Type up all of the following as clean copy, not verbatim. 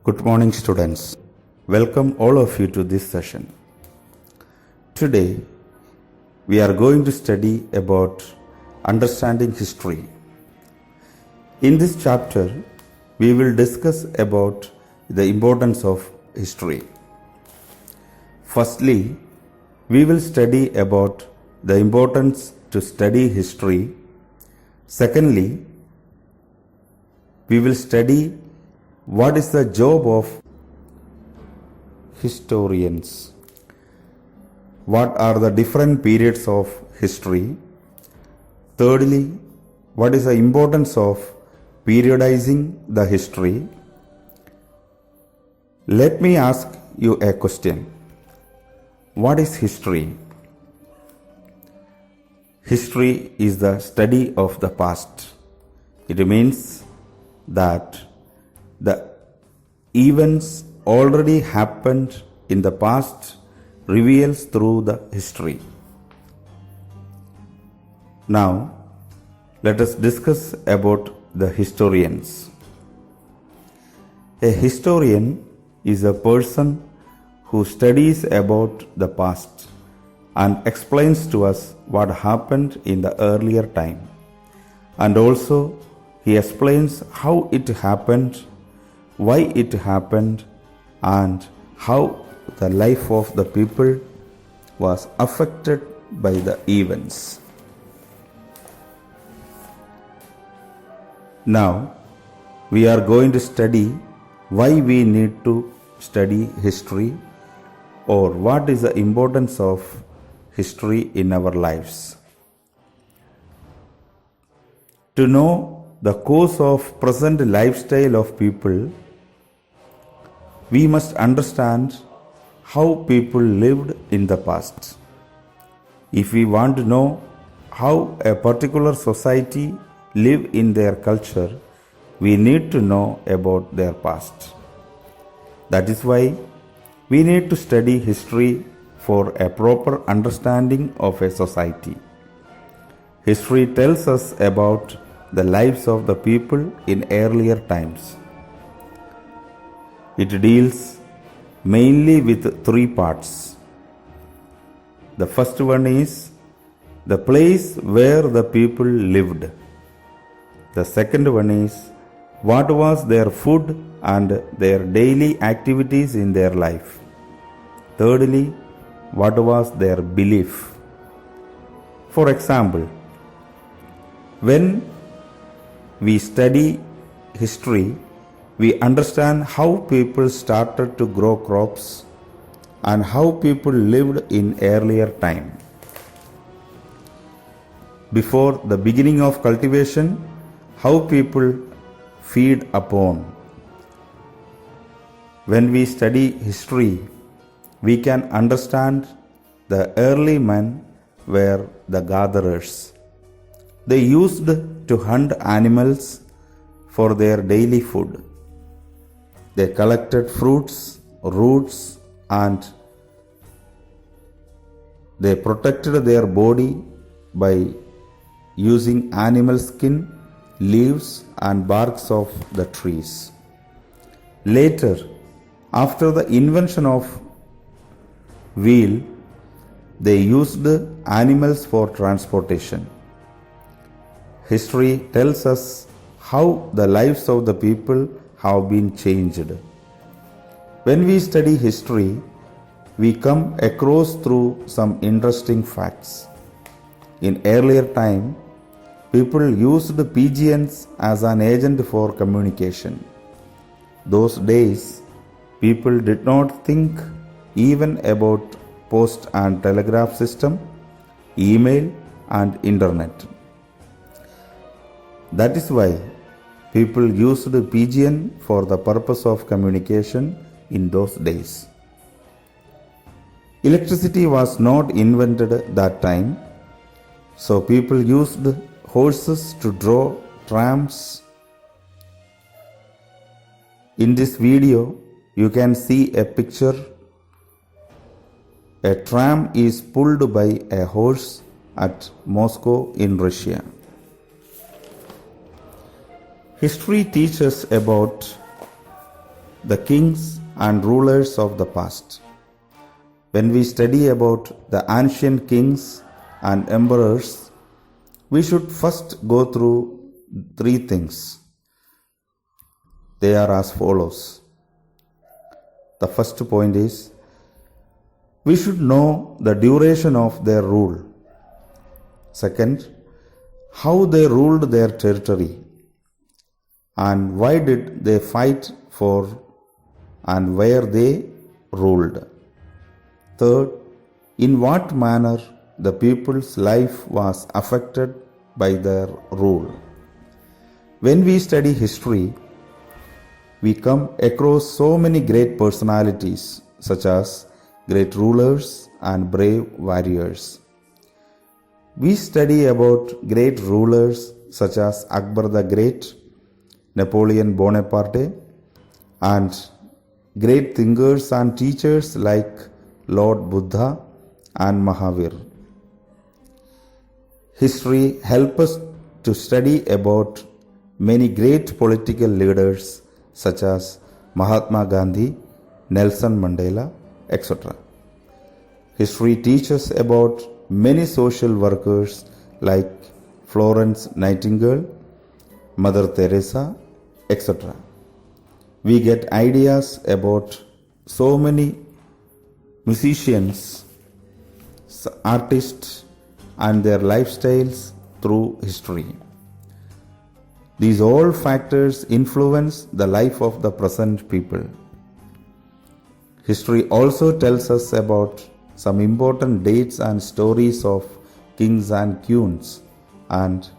Good morning, students. Welcome all of you to this session. Today, we are going to study about understanding history. In this chapter, we will discuss about the importance of history. Firstly, we will study about the importance to study history. Secondly, we will study what is the job of historians? What are the different periods of history? Thirdly, what is the importance of periodizing the history? Let me ask you a question. What is history? History is the study of the past. It means that the events already happened in the past reveals through the history. Now, let us discuss about the historians. A historian is a person who studies about the past and explains to us what happened in the earlier time. And also, he explains how it happened, why it happened, and how the life of the people was affected by the events. Now, we are going to study why we need to study history, or what is the importance of history in our lives. To know the course of present lifestyle of people, we must understand how people lived in the past. If we want to know how a particular society live in their culture, we need to know about their past. That is why we need to study history for a proper understanding of a society. History tells us about the lives of the people in earlier times. It deals mainly with three parts. The first one is the place where the people lived. The second one is what was their food and their daily activities in their life. Thirdly, what was their belief. For example, when we study history, we understand how people started to grow crops and how people lived in earlier time. Before the beginning of cultivation, how people feed upon. When we study history, we can understand the early men were the gatherers. They used to hunt animals for their daily food. They collected fruits, roots, and they protected their body by using animal skin, leaves, and barks of the trees. Later, after the invention of wheel, they used animals for transportation. History tells us how the lives of the people have been changed. When we study history, we come across through some interesting facts. In earlier time, people used pigeons as an agent for communication. Those days, people did not think even about post and telegraph system, email, and internet. That is why people used pigeon for the purpose of communication in those days. Electricity was not invented that time, so people used horses to draw trams. In this video, you can see a picture. A tram is pulled by a horse at Moscow in Russia. History teaches about the kings and rulers of the past. When we study about the ancient kings and emperors, we should first go through three things. They are as follows. The first point is, we should know the duration of their rule. Second, how they ruled their territory and why did they fight for and where they ruled. Third, in what manner the people's life was affected by their rule. When we study history, we come across so many great personalities such as great rulers and brave warriors. We study about great rulers such as Akbar the Great, Napoleon Bonaparte, and great thinkers and teachers like Lord Buddha and Mahavir. History helps us to study about many great political leaders such as Mahatma Gandhi, Nelson Mandela, etc. History teaches about many social workers like Florence Nightingale, Mother Teresa, etc. We get ideas about so many musicians, artists, and their lifestyles through history. These all factors influence the life of the present people. History also tells us about some important dates and stories of kings and queens and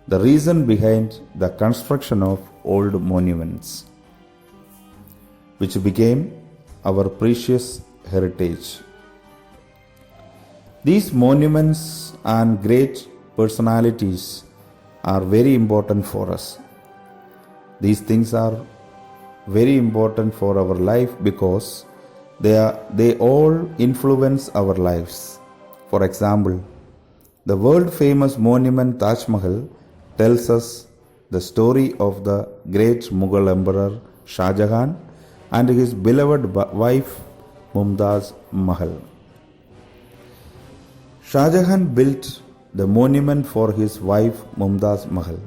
the reason behind the construction of old monuments, which became our precious heritage. These monuments and great personalities are very important for us. These things are very important for our life because they all influence our lives. For example, the world famous monument Taj Mahal tells us the story of the great Mughal emperor Shah Jahan and his beloved wife Mumtaz Mahal. Shah Jahan built the monument for his wife Mumtaz Mahal.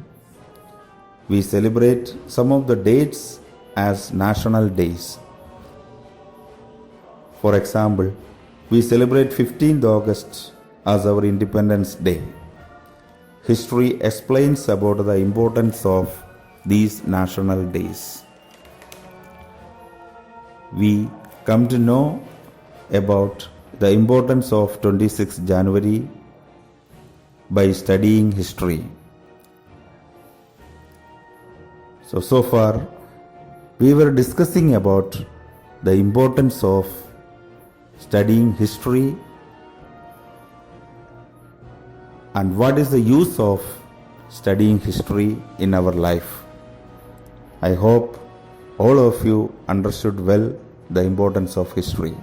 We celebrate some of the dates as national days. For example, we celebrate 15th August as our Independence Day. History explains about the importance of these national days. We come to know about the importance of 26th January by studying history. So far, we were discussing about the importance of studying history and what is the use of studying history in our life. I hope all of you understood well the importance of history.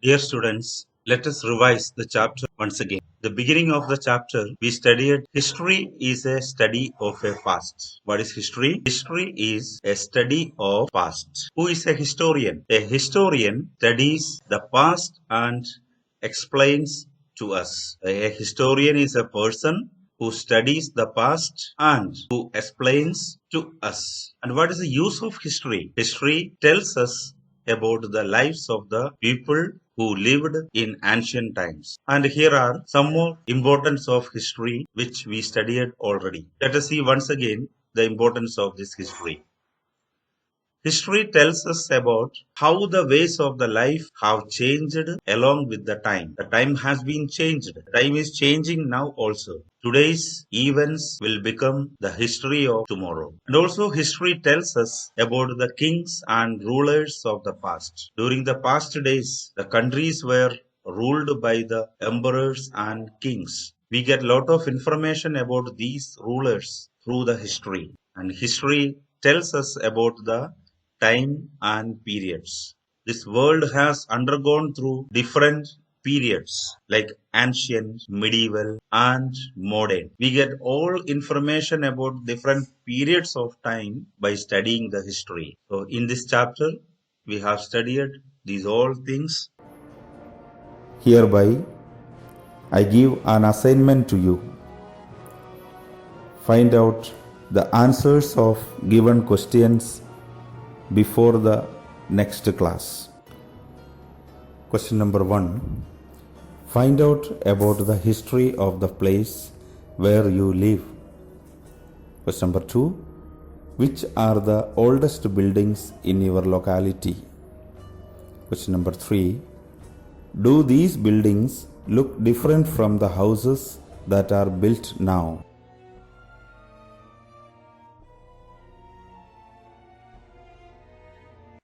Dear students, let us revise the chapter once again. The beginning of the chapter, we studied history is a study of a past. What is history? History is a study of past. Who is a historian? A historian studies the past and explains to us. A historian is a person who studies the past and who explains to us. And what is the use of history? History tells us about the lives of the people who lived in ancient times. And here are some more importance of history which we studied already. Let us see once again the importance of this history. History tells us about how the ways of the life have changed along with the time. The time has been changed. Time is changing now also. Today's events will become the history of tomorrow. And also history tells us about the kings and rulers of the past. During the past days, the countries were ruled by the emperors and kings. We get a lot of information about these rulers through the history. And history tells us about the time and periods. This world has undergone through different periods like ancient, medieval, and modern. We get all information about different periods of time by studying the history. So in this chapter, we have studied these all things. Hereby, I give an assignment to you. Find out the answers of given questions before the next class. Question number 1. Find out about the history of the place where you live. Question number 2. Which are the oldest buildings in your locality? Question number 3. Do these buildings look different from the houses that are built now?